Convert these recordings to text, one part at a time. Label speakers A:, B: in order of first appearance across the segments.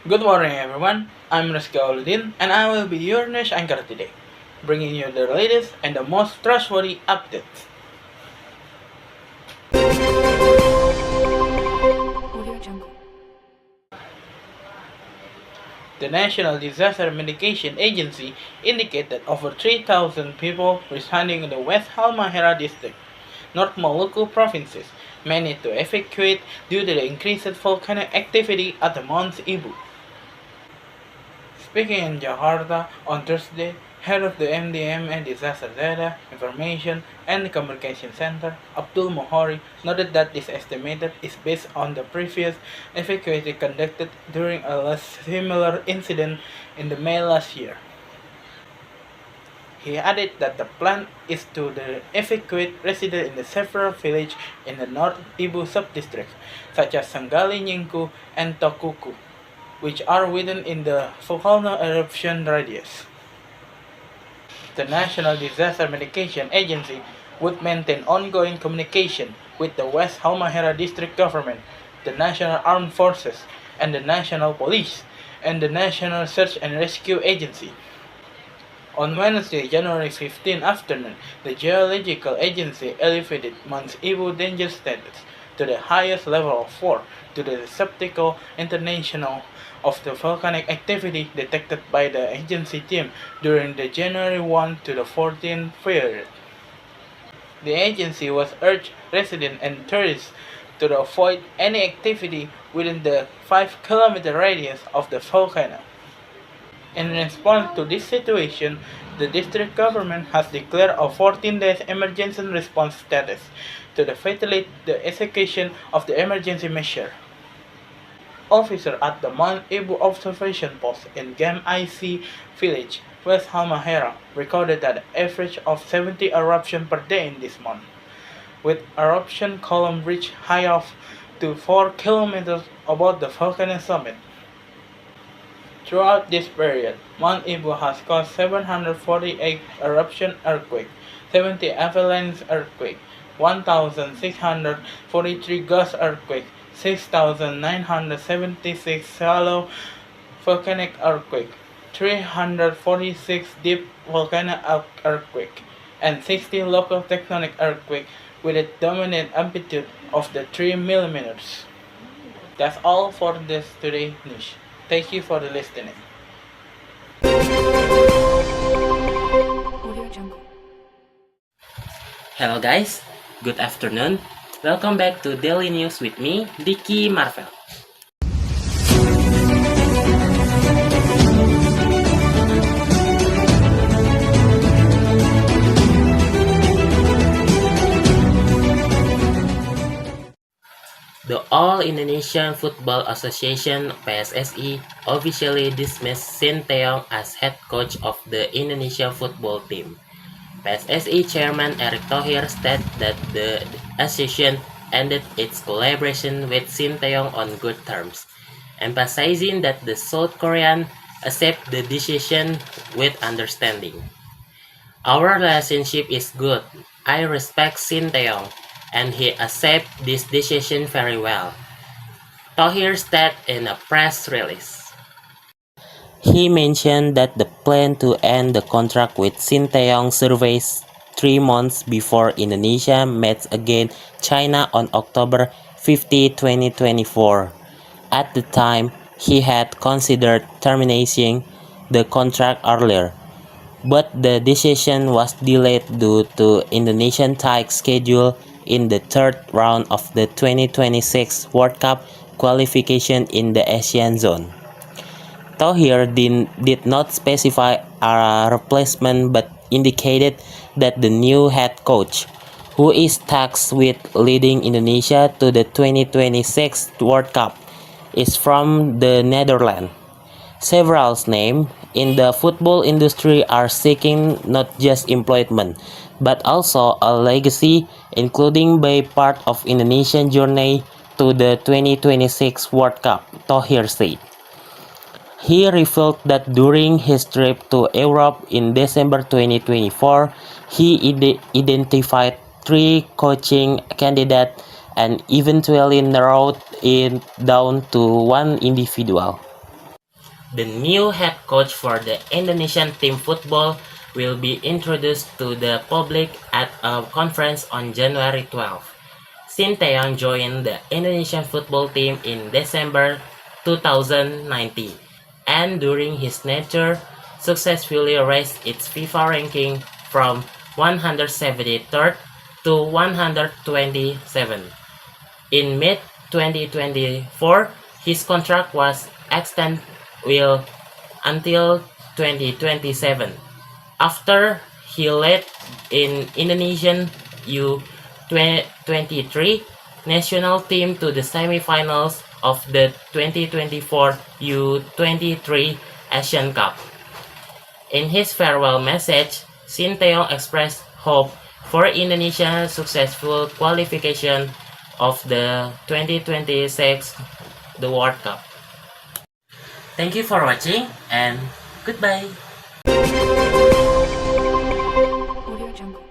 A: Good morning, everyone. I'm Rizky Auluddin, and I will be your news anchor today, bringing you the latest and the most trustworthy updates. The National Disaster Mitigation Agency indicated that over 3,000 people residing in the West Halmahera district, North Maluku provinces, may need to evacuate due to the increased volcanic activity at the Mount Ibu. Speaking in Jakarta on Thursday, head of the MDMA Disaster Data, Information and Communication Center, Abdul Mohori, noted that this estimate is based on the previous evacuation conducted during a similar incident in the May last year. He added that the plan is to evacuate residents in the several villages in the North Ibu subdistrict, such as Sanggali Nyingku and Tokuku, which are within in the volcano eruption radius. The National Disaster Mitigation Agency would maintain ongoing communication with the West Halmahera District Government, the National Armed Forces, and the National Police, and the National Search and Rescue Agency. On Wednesday, January 15 afternoon, the Geological Agency elevated Mount Ibu danger status to the highest level of 4 to the skeptical international of the volcanic activity detected by the agency team during the January 1 to the 14th period. The agency was urged residents and tourists to avoid any activity within the 5-kilometer radius of the volcano. In response to this situation, the district government has declared a 14-day emergency response status to facilitate the execution of the emergency measure. Officers at the Mount Ibu observation post in Gam-IC village, West Halmahera, recorded an average of 70 eruptions per day in this month, with eruption column reached high of to 4 kilometers above the volcano summit. Throughout this period, Mount Ibu has caused 748 eruption earthquakes, 70 avalanche earthquakes, 1,643 gust earthquakes, 6,976 shallow volcanic earthquakes, 346 deep volcanic earthquakes, and 16 local tectonic earthquakes with a dominant amplitude of the 3 millimeters. That's all for this today news. Thank you for the listening.
B: Hello guys, good afternoon. Welcome back to Daily News with me, Dicky Marvel. The All Indonesian Football Association (PSSI) officially dismissed Sinteyong as head coach of the Indonesia football team. PSSI Chairman Erick Thohir stated that the association ended its collaboration with Sinteyong on good terms, emphasizing that the South Korean accept the decision with understanding. Our relationship is good. I respect Sinteyong, and he accepts this decision very well, Thohir stated in a press release. He mentioned that the plan to end the contract with Sinteyong surfaces 3 months before Indonesia met against China on October 50, 2024. At the time, he had considered terminating the contract earlier, but the decision was delayed due to Indonesian tight schedule in the third round of the 2026 World Cup qualification in the Asian zone. Thohir did not specify a replacement but indicated that the new head coach, who is tasked with leading Indonesia to the 2026 World Cup, is from the Netherlands. Several names in the football industry are seeking not just employment, but also a legacy, including being part of Indonesian journey to the 2026 World Cup, Thohir said. He revealed that during his trip to Europe in December 2024, he identified 3 coaching candidates and eventually narrowed it down to 1 individual. The new head coach for the Indonesian team football will be introduced to the public at a conference on January 12. Sinteyong joined the Indonesian football team in December 2019, and during his tenure, successfully raised its FIFA ranking from 173rd to 127. In mid-2024, his contract was extended until 2027. After he led in Indonesian U23 national team to the semi-finals of the 2024 U23 Asian Cup. In his farewell message, Sinteyong expressed hope for Indonesia's successful qualification of the 2026 the World Cup. Thank you for watching and goodbye.
C: Audio Jungle.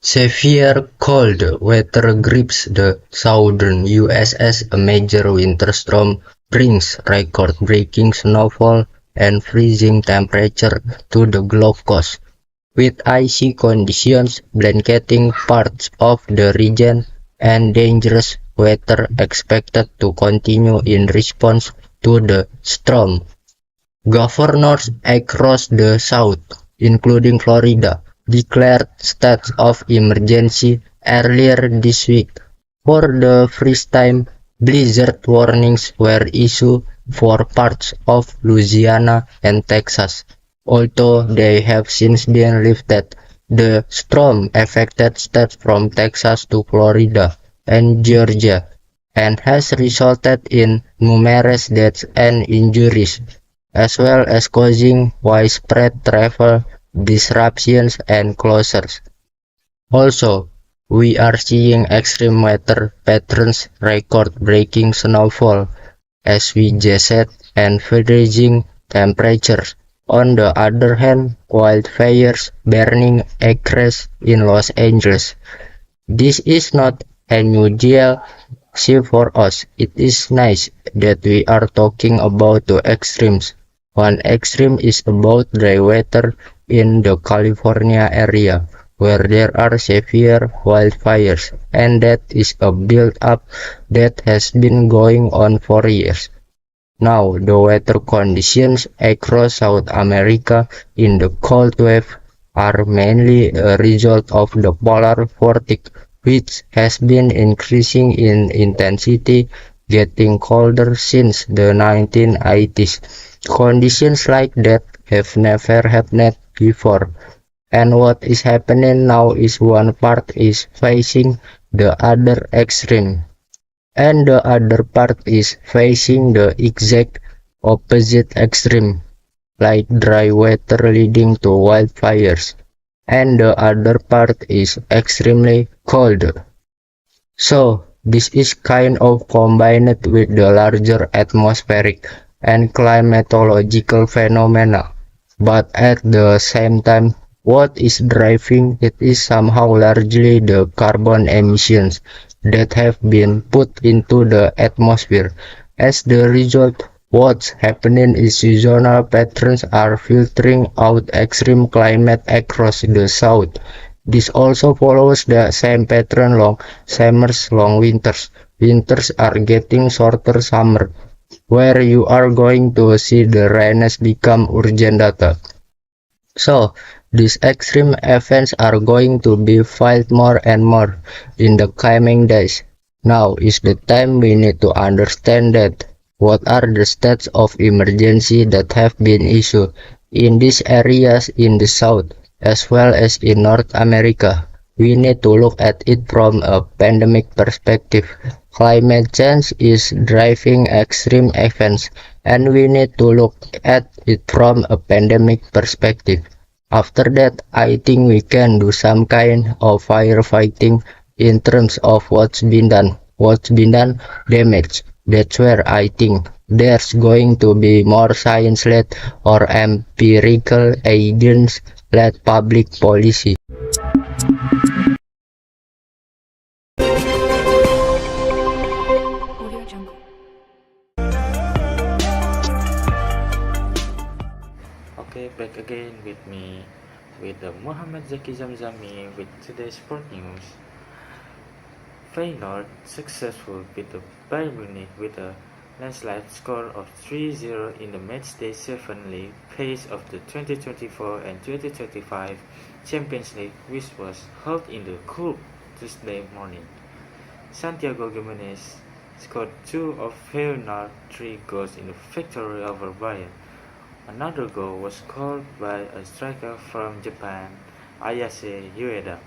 D: Severe cold weather grips the southern US as a major winter storm brings record-breaking snowfall and freezing temperature to the Gulf Coast, with icy conditions blanketing parts of the region and dangerous weather expected to continue in response to the storm. Governors across the South, including Florida, declared states of emergency earlier this week. For the first time, blizzard warnings were issued for parts of Louisiana and Texas, although they have since been lifted. The storm affected states from Texas to Florida and Georgia and has resulted in numerous deaths and injuries, as well as causing widespread travel disruptions and closures. Also, we are seeing extreme weather patterns, record-breaking snowfall, as we just said, and freezing temperatures. On the other hand, wildfires burning acres in Los Angeles. This is not unusual for us. It is nice that we are talking about the extremes. One extreme is about dry weather in the California area, where there are severe wildfires, and that is a build-up that has been going on for years. Now, the weather conditions across South America in the cold wave are mainly a result of the polar vortex, which has been increasing in intensity, getting colder since the 1980s. Conditions like that have never happened before, and what is happening now is one part is facing the other extreme, and the other part is facing the exact opposite extreme, like dry weather leading to wildfires, and the other part is extremely cold. So, this is kind of combined with the larger atmospheric and climatological phenomena, but at the same time, what is driving it is somehow largely the carbon emissions that have been put into the atmosphere. As the result, what's happening is seasonal patterns are filtering out extreme climate across the south. This also follows the same pattern: long summers, long winters. Winters are getting shorter summer, where you are going to see the rains become urgent data. So, these extreme events are going to be felt more and more in the coming days. Now is the time we need to understand that what are the states of emergency that have been issued in these areas in the south as well as in North America. We need to look at it from a pandemic perspective. Climate change is driving extreme events, and we need to look at it from a pandemic perspective. After that, I think we can do some kind of firefighting in terms of what's been done damage. That's where I think there's going to be more science-led or empirical evidence-led public policy.
E: back again with me, with the Muhammad Zaki Zamzami with today's sport news. Feyenoord successful beat the Bayern Munich with a landslide score of 3-0 in the matchday 7 league phase of the 2024 and 2025 Champions League, which was held in the Kuip Tuesday morning. Santiago Gimenez scored 2 of Feyenoord's 3 goals in the victory over Bayern. Another goal was scored by a striker from Japan, Ayase Ueda.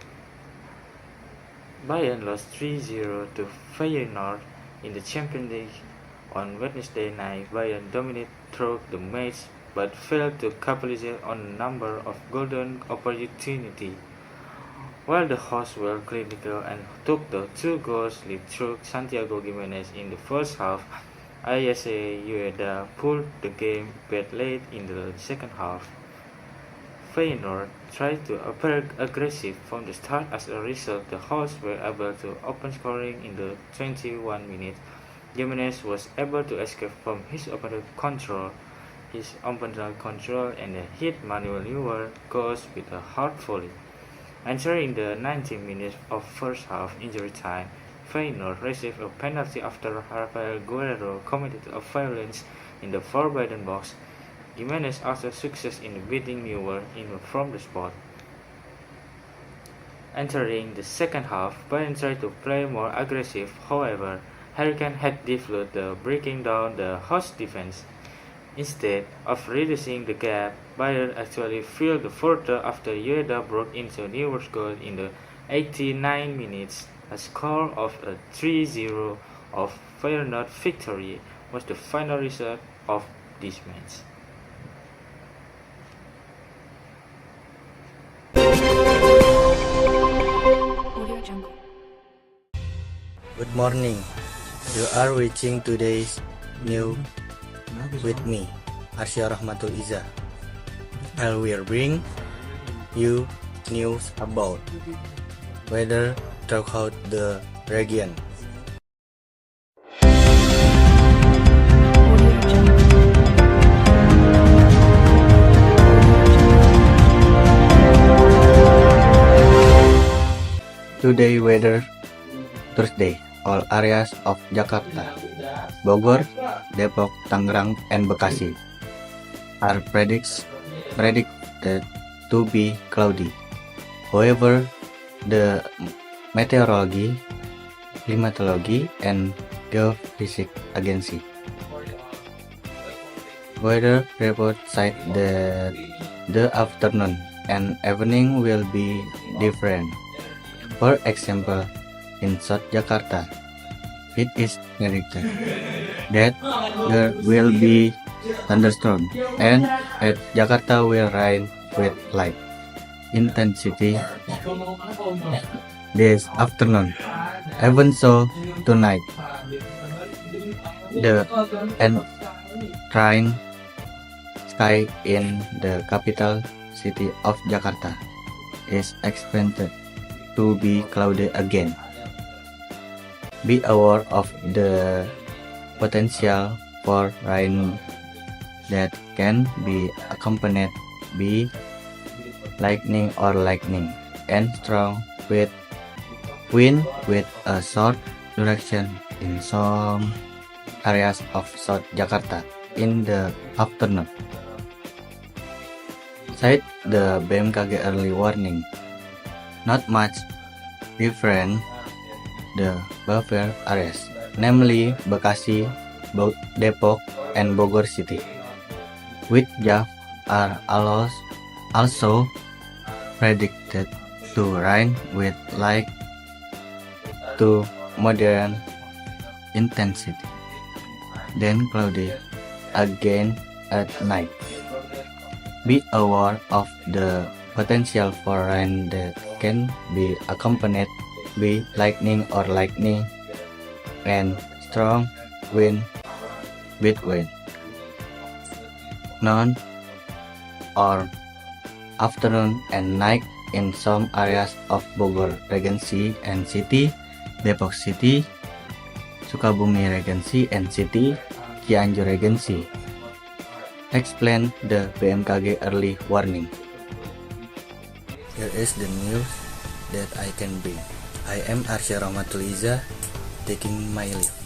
E: Bayern lost 3-0 to Feyenoord in the Champions League. On Wednesday night, Bayern dominated throughout the match but failed to capitalize on a number of golden opportunities. While the hosts were clinical and took the 2 goals lead through Santiago Gimenez in the first half, Ayase Ueda pulled the game back late in the second half. Feyenoord tried to appear aggressive from the start. As a result, the hosts were able to open scoring in the 21 minutes. Gimenez was able to escape from his opponent's control and hit Manuel Neuer goals with a hard volley. Entering the 90 minutes of first half injury time, Feyenoord received a penalty after Rafael Guerreiro committed a violence in the forbidden box. Gimenez also success in beating Neuer from the spot. Entering the second half, Bayern tried to play more aggressive. However, Harry Kane had difficulty breaking down the host defense. Instead of reducing the gap, Bayern actually filled the further after Ueda broke into Neuer's goal in the 89 minutes. A score of a 3-0 of Feyenoord victory was the final result of this match.
C: Audio Jungle.
F: Good morning. You are watching today's news with me, Arsya Rahmatul Iza. I will bring you news about weather throughout the region.
C: Audio Jungle.
F: Today weather Thursday, all areas of Jakarta, Bogor, Depok, Tangerang, and Bekasi are predicted to be cloudy. However, the Meteorology, Climatology, and Geophysics Agency weather report cite that the afternoon and evening will be different. For example, in South Jakarta, it is predicted that there will be thunderstorm and at Jakarta will rain with light intensity this afternoon. Even so, tonight, the entire sky in the capital city of Jakarta is expected to be cloudy again. Be aware of the potential for rain that can be accompanied by lightning and strong wind with a short duration in some areas of South Jakarta in the afternoon. Cite the BMKG early warning. Not much different the buffer areas, namely Bekasi, Depok, and Bogor City, which are also predicted to rain with light to moderate intensity, then cloudy again at night. Be aware of the potential for rain that can be accompanied by lightning and strong wind between noon or afternoon and night in some areas of Bogor Regency and City, Depok City, Sukabumi Regency and City, Cianjur Regency, explain the BMKG early warning. Here is the news that I can bring. I am Arsya Rahmatuliza taking my leave.